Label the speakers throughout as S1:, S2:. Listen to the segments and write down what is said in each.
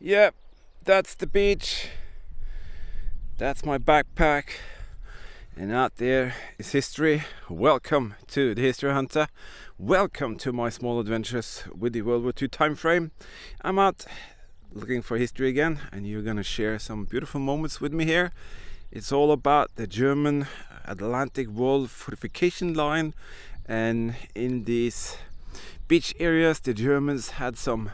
S1: Yep, that's the beach. That's my backpack. And out there is history. Welcome to the History Hunter. Welcome to my small adventures with the World War II time frame. I'm out looking for history again, and you're gonna share some beautiful moments with me here. It's all about the German Atlantic Wall fortification line, and in these beach areas the Germans had some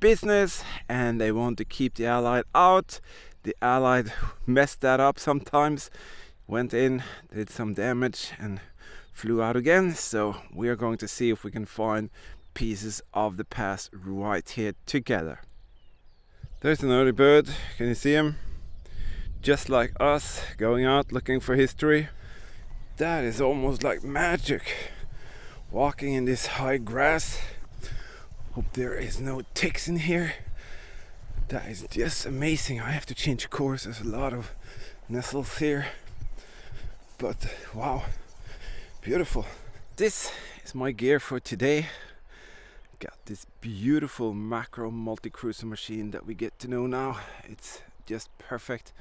S1: business and they want to keep the Allied out. The Allied messed that up sometimes, went in, did some damage and flew out again. So we are going to see if we can find pieces of the past right here together. There's an early bird, can you see him? Just like us, going out looking for history. That is almost like magic, walking in this high grass. Hope there is no ticks in here. That is just amazing. I have to change course, there's a lot of nettles here, but wow, beautiful. This is my gear for today. Got this beautiful Makro multi-cruiser machine that we get to know now. It's just perfect.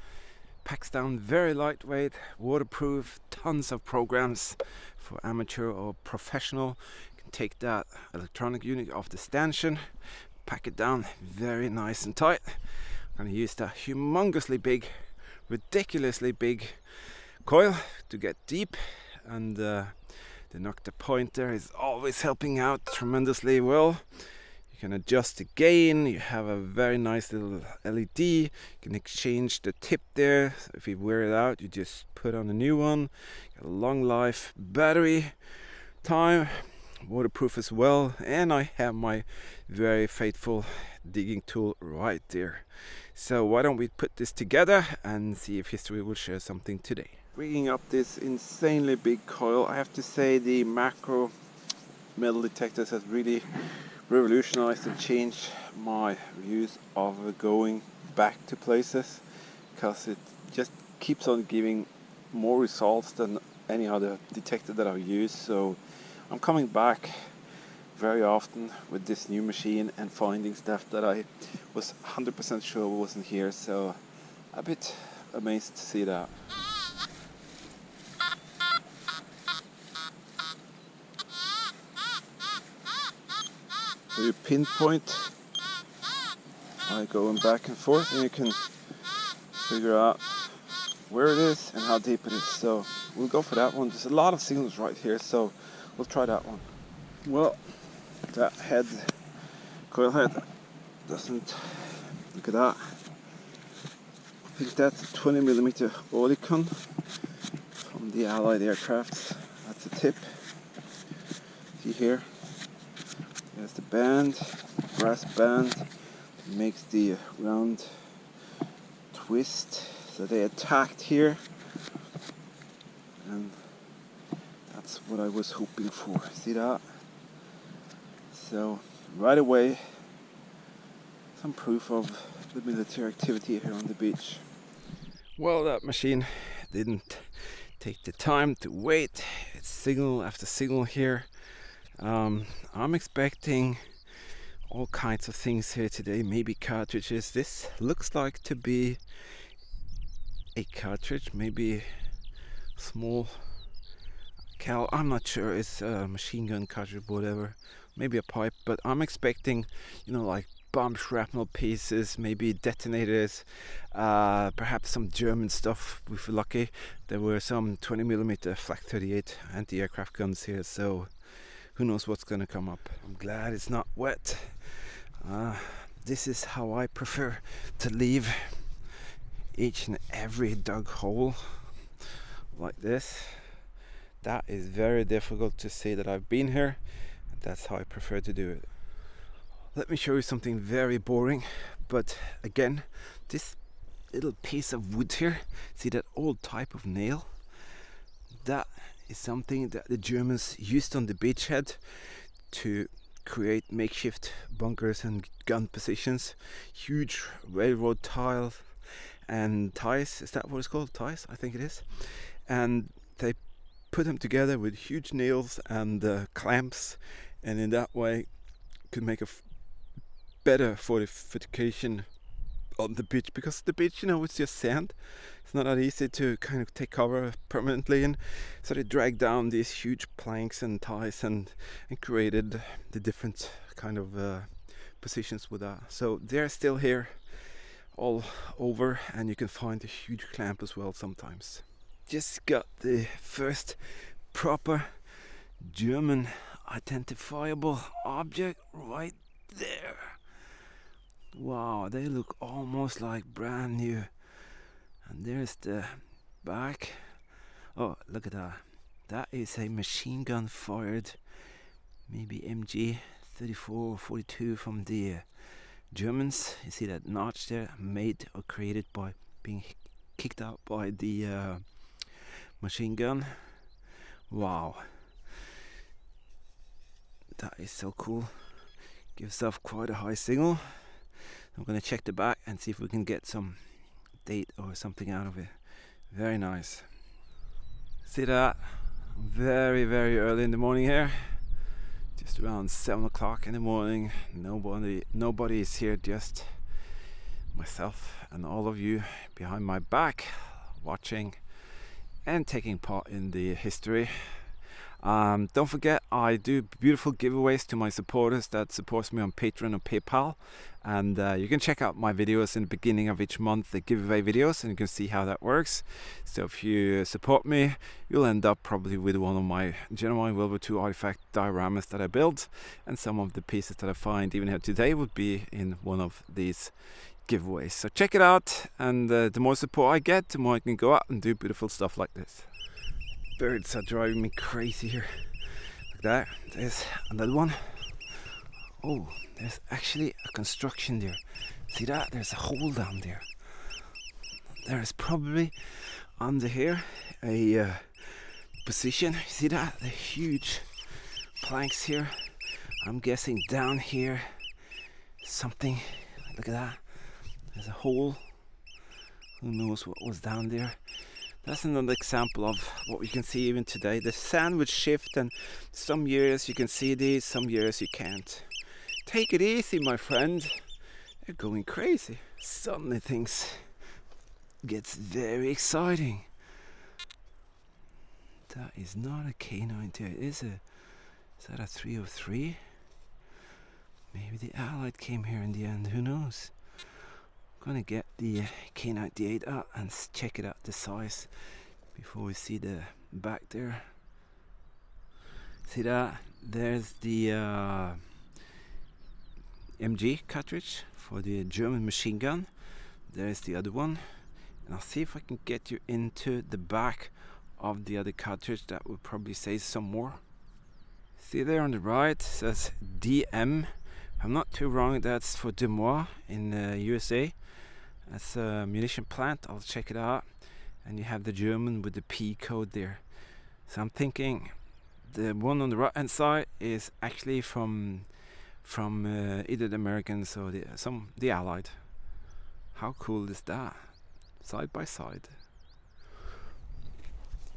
S1: Packs down very lightweight, waterproof, tons of programs for amateur or professional. You can take that electronic unit off the stanchion, pack it down very nice and tight. I'm going to use that humongously big, ridiculously big coil to get deep, and the Nokta pointer is always helping out tremendously well. You can adjust the gain, you have a very nice little LED, you can exchange the tip there. So if you wear it out, you just put on a new one. Got a long life battery time, waterproof as well, and I have my very faithful digging tool right there. So why don't we put this together and see if history will share something today. Rigging up this insanely big coil, I have to say the Makro metal detectors has really revolutionized and changed my views of going back to places, because it just keeps on giving more results than any other detector that I've used. So I'm coming back very often with this new machine and finding stuff that I was 100% sure wasn't here, so a bit amazed to see that. So you pinpoint by going back and forth, and you can figure out where it is and how deep it is. So we'll go for that one. There's a lot of signals right here, so we'll try that one. Well, that head, coil head, doesn't, look at that. I think that's a 20mm Olicon from the Allied aircraft. That's the tip. See here? There's the band, brass band, makes the round twist. So they attacked here, and that's what I was hoping for. See that? So right away, some proof of the military activity here on the beach. Well, that machine didn't take the time to wait. It's signal after signal here. I'm expecting all kinds of things here today, maybe cartridges. This looks like to be a cartridge, maybe small cal, I'm not sure, it's a machine gun cartridge, whatever, maybe a pipe, but I'm expecting, you know, like bomb shrapnel pieces, maybe detonators, perhaps some German stuff if we're lucky. There were some 20mm flak 38 anti-aircraft guns here, so who knows what's gonna come up. I'm glad it's not wet. This is how I prefer to leave each and every dug hole, like this. That is very difficult to say that I've been here, and that's how I prefer to do it. Let me show you something very boring, but again, this little piece of wood here, see that old type of nail? That is something that the Germans used on the beachhead to create makeshift bunkers and gun positions. Huge railroad tiles and ties, is that what it's called? Ties, I think it is. And they put them together with huge nails and clamps, and in that way could make a better fortification on the beach, because the beach, you know, it's just sand. It's not that easy to kind of take cover permanently, and so they dragged down these huge planks and ties and created the different kind of positions with that. So they're still here all over, and you can find a huge clamp as well sometimes. Just got the first proper German identifiable object right there. Wow, they look almost like brand new. And there's the back. Oh, look at that. That is a machine gun fired, maybe MG 34 or 42 from the Germans. You see that notch there, made or created by being kicked out by the machine gun. Wow, that is so cool. Gives off quite a high signal. I'm gonna check the back and see if we can get some date or something out of it. Very nice. See that? Very early in the morning here. Just around 7 o'clock in the morning. Nobody is here, just myself and all of you behind my back watching and taking part in the history. Don't forget, I do beautiful giveaways to my supporters that supports me on Patreon or PayPal, and you can check out my videos in the beginning of each month, the giveaway videos, and you can see how that works. So if you support me, you'll end up probably with one of my German WW2 artifact dioramas that I built, and some of the pieces that I find even here today would be in one of these giveaways. So check it out, and the more support I get, the more I can go out and do beautiful stuff like this. Birds are driving me crazy here. Like that. There's another one. Oh, there's actually a construction there. See that? There's a hole down there. There is probably under here a position. See that? The huge planks here. I'm guessing down here something. Look at that. There's a hole. Who knows what was down there? That's another example of what we can see even today. The sand would shift, and some years you can see these, some years you can't. Take it easy, my friend. They're going crazy. Suddenly things gets very exciting. That is not a K92. Is that a 303? Maybe the Olight came here in the end. Who knows? Gonna get the K98 out and check it out, the size, before we see the back there. See that? There's the MG cartridge for the German machine gun. There's the other one, and I'll see if I can get you into the back of the other cartridge. That will probably say some more. See there on the right, it says DM. I'm not too wrong, that's for Demois in USA. That's a munition plant. I'll check it out. And you have the German with the P code there. So I'm thinking the one on the right hand side is actually from either the Americans or the Allied. How cool is that? Side by side.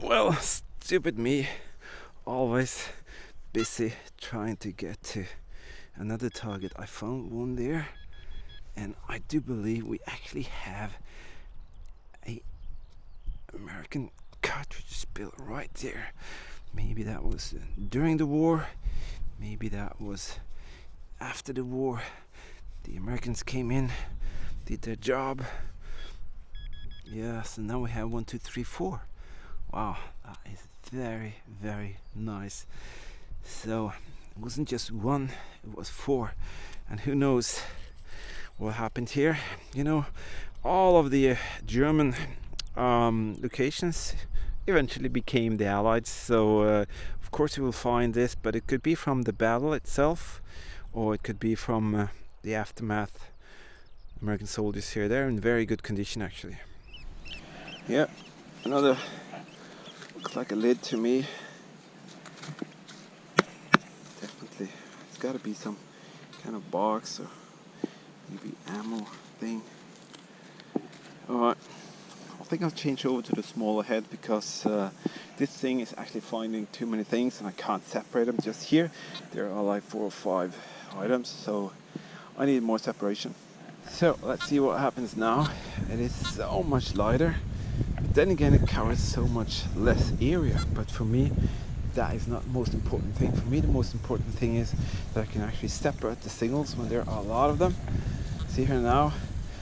S1: Well, stupid me, always busy trying to get to another target. I found one there, and I do believe we actually have a American cartridge built right there. Maybe that was during the war, maybe that was after the war. The Americans came in, did their job. Yeah, so now we have 1, 2, 3, 4. Wow, that is very, very nice. So it wasn't just one, it was 4. And who knows what happened here. You know, all of the German locations eventually became the Allied. So of course you will find this, but it could be from the battle itself, or it could be from the aftermath. American soldiers here. They're in very good condition actually. Yeah, another, looks like a lid to me. Definitely, it's got to be some kind of box or maybe ammo thing. Alright, I think I'll change over to the smaller head because this thing is actually finding too many things and I can't separate them just here. There are like 4 or 5 items, so I need more separation. So let's see what happens now. It is so much lighter, but then again it covers so much less area. But for me, that is not the most important thing. For me, the most important thing is that I can actually separate the signals when there are a lot of them. See here now,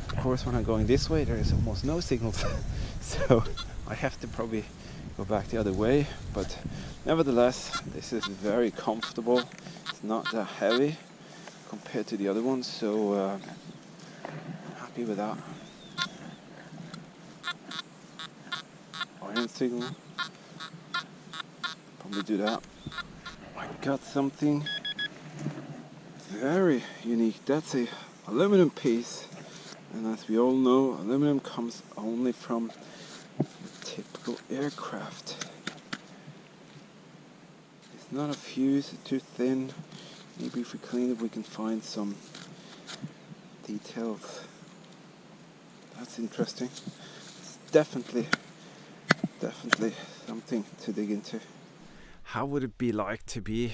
S1: of course, when I'm going this way, there is almost no signals. So I have to probably go back the other way. But nevertheless, this is very comfortable. It's not that heavy compared to the other ones. So happy with that. Iron signal. Probably do that. I got something very unique. That's a aluminum piece, and as we all know, aluminum comes only from a typical aircraft. It's not a fuse, it's too thin. Maybe if we clean it we can find some details. That's interesting. It's definitely something to dig into. How would it be like to be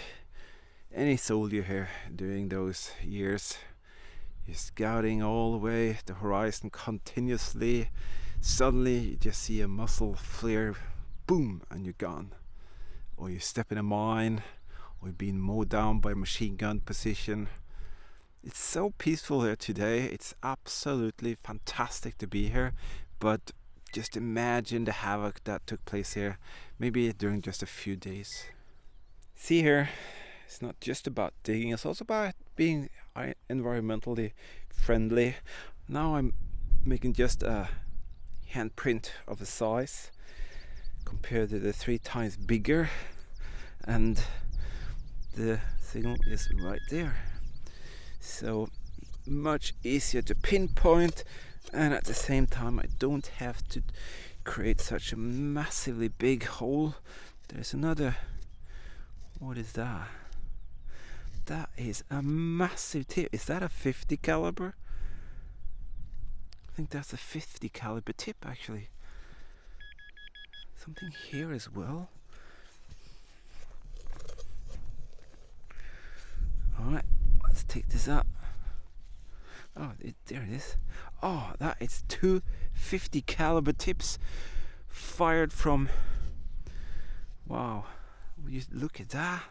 S1: any soldier here during those years? You're scouting all the way the horizon continuously. Suddenly you just see a muzzle flare, boom, and you're gone. Or you step in a mine, or you're being mowed down by a machine gun position. It's so peaceful here today. It's absolutely fantastic to be here. But just imagine the havoc that took place here, maybe during just a few days. See here, it's not just about digging, it's also about being environmentally friendly. Now I'm making just a handprint of a size compared to the 3 times bigger, and the signal is right there. So much easier to pinpoint, and at the same time I don't have to create such a massively big hole. There's another, what is that? That is a massive tip. Is that a 50 caliber? I think that's a 50 caliber tip actually. Something here as well. Alright, let's take this up. Oh, there it is. Oh, that is 2 50 caliber tips fired from, wow, will you look at that?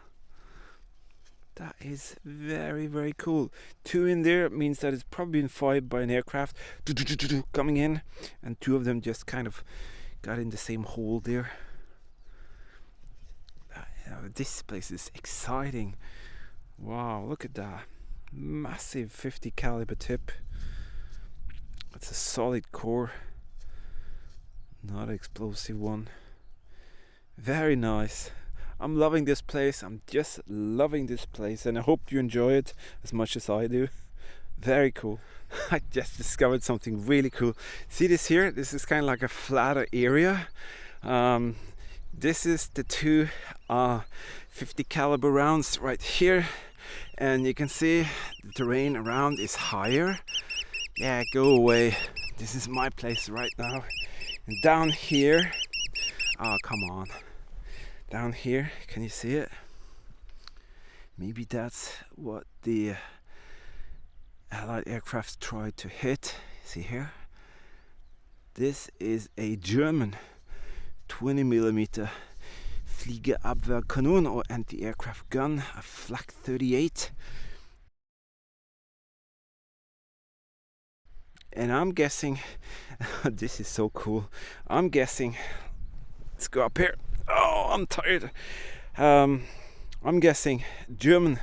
S1: That is very, very cool. 2 in there means that it's probably been fired by an aircraft coming in, and 2 of them just kind of got in the same hole there. This place is exciting. Wow, look at that. Massive 50 caliber tip. It's a solid core, not an explosive one. Very nice. I'm loving this place. I'm just loving this place, and I hope you enjoy it as much as I do. Very cool. I just discovered something really cool. See this here? This is kind of like a flatter area. This is the 2 50 caliber rounds right here, and you can see the terrain around is higher. Yeah, go away. This is my place right now. And down here, oh come on, down here, can you see it? Maybe that's what the Allied aircraft tried to hit. See here? This is a German 20mm Fliegerabwehrkanon or anti-aircraft gun, a flak 38. And I'm guessing, this is so cool. I'm guessing, let's go up here. Oh, I'm tired. I'm guessing German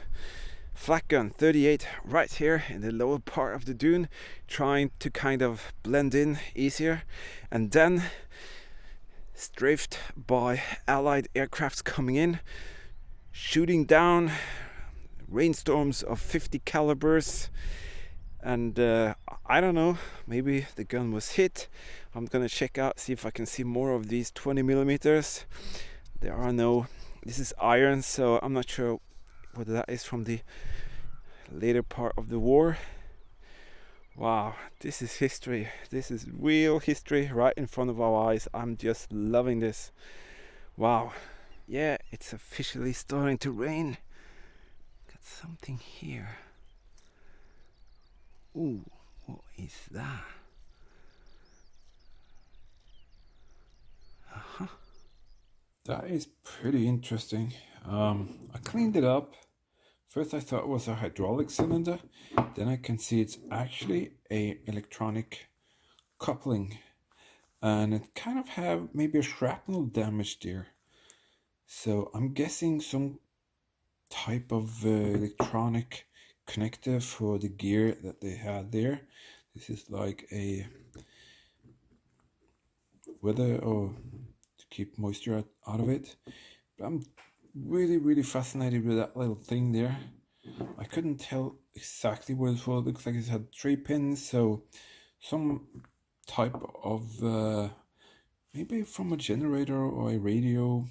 S1: flak gun 38 right here in the lower part of the dune, trying to kind of blend in easier, and then strafed by Allied aircrafts coming in, shooting down rainstorms of 50 calibers. And I don't know, maybe the gun was hit. I'm gonna check out, see if I can see more of these 20mm. There are no, this is iron, so I'm not sure whether that is from the later part of the war. Wow, this is history. This is real history right in front of our eyes. I'm just loving this. Wow. Yeah, it's officially starting to rain. Got something here. Ooh, What is that? That is pretty interesting. I cleaned it up. First I thought it was a hydraulic cylinder, then I can see it's actually a electronic coupling, and it kind of have maybe a shrapnel damage there. So I'm guessing some type of electronic connector for the gear that they had there. This is like a weather or to keep moisture out of it. But I'm really fascinated with that little thing there. I couldn't tell exactly what it was. It looks like it had 3 pins, so some type of maybe from a generator or a radio.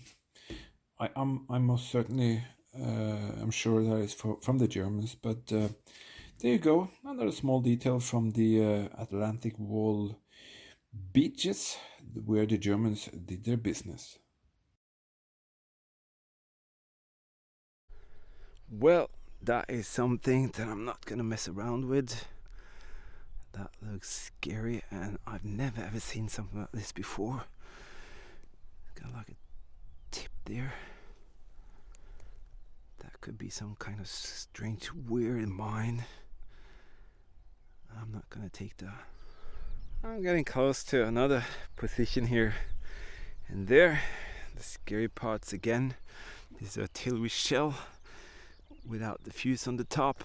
S1: I'm most certainly I'm sure that it's from the Germans, but there you go, another small detail from the Atlantic Wall beaches where the Germans did their business. Well, that is something that I'm not gonna mess around with. That looks scary, and I've never ever seen something like this before. Got like a tip there. That could be some kind of strange weird mine. I'm not gonna take that. I'm getting close to another position here, and there, the scary parts again. This is a artillery shell without the fuse on the top.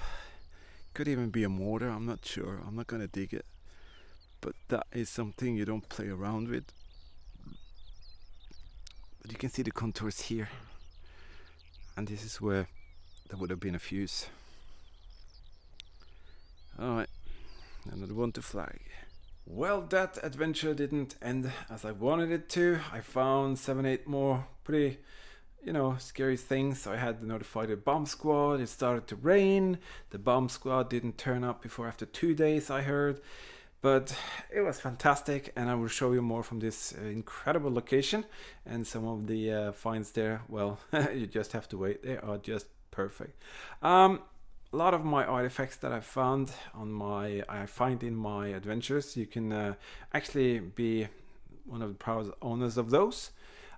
S1: Could even be a mortar, I'm not sure. I'm not gonna dig it, but that is something you don't play around with. But you can see the contours here, and this is where there would have been a fuse. Alright, another one to flag. Well, that adventure didn't end as I wanted it to. I found 7-8 more pretty, scary things. I had notified the bomb squad. It started to rain. The bomb squad didn't turn up before after 2 days, I heard. But it was fantastic, and I will show you more from this incredible location and some of the finds there. Well, you just have to wait. They are just perfect. A lot of my artifacts that I find in my adventures, you can actually be one of the proud owners of those.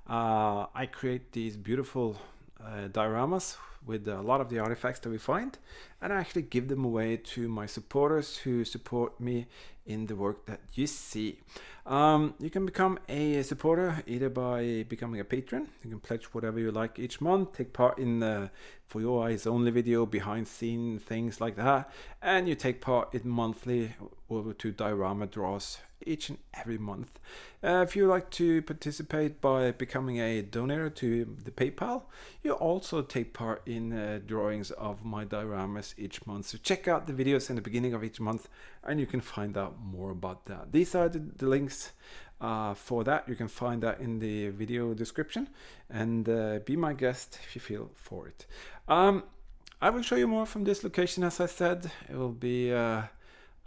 S1: I create these beautiful dioramas with a lot of the artifacts that we find, and I actually give them away to my supporters who support me in the work that you see. You can become a supporter either by becoming a patron. You can pledge whatever you like each month, take part in the For Your Eyes Only video, behind scene things like that, and you take part in monthly over 2 diorama draws each and every month. If you like to participate by becoming a donor to the PayPal, you also take part in drawings of my dioramas each month. So check out the videos in the beginning of each month, and you can find out more about that. These are the links for that. You can find that in the video description, and be my guest if you feel for it. I will show you more from this location. As I said, it will be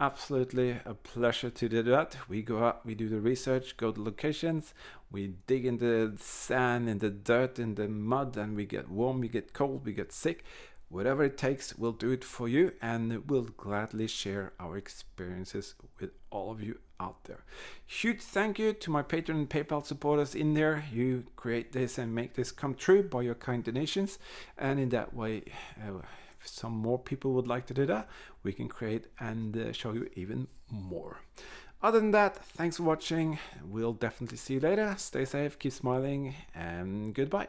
S1: absolutely a pleasure to do that. We go out, we do the research, go to locations, we dig in the sand, in the dirt, in the mud, and we get warm, we get cold, we get sick. Whatever it takes, we'll do it for you, and we'll gladly share our experiences with all of you out there. Huge thank you to my Patreon and PayPal supporters in there. You create this and make this come true by your kind donations, and in that way, if some more people would like to do that, we can create and show you even more. Other than that, thanks for watching. We'll definitely see you later. Stay safe, keep smiling, and goodbye.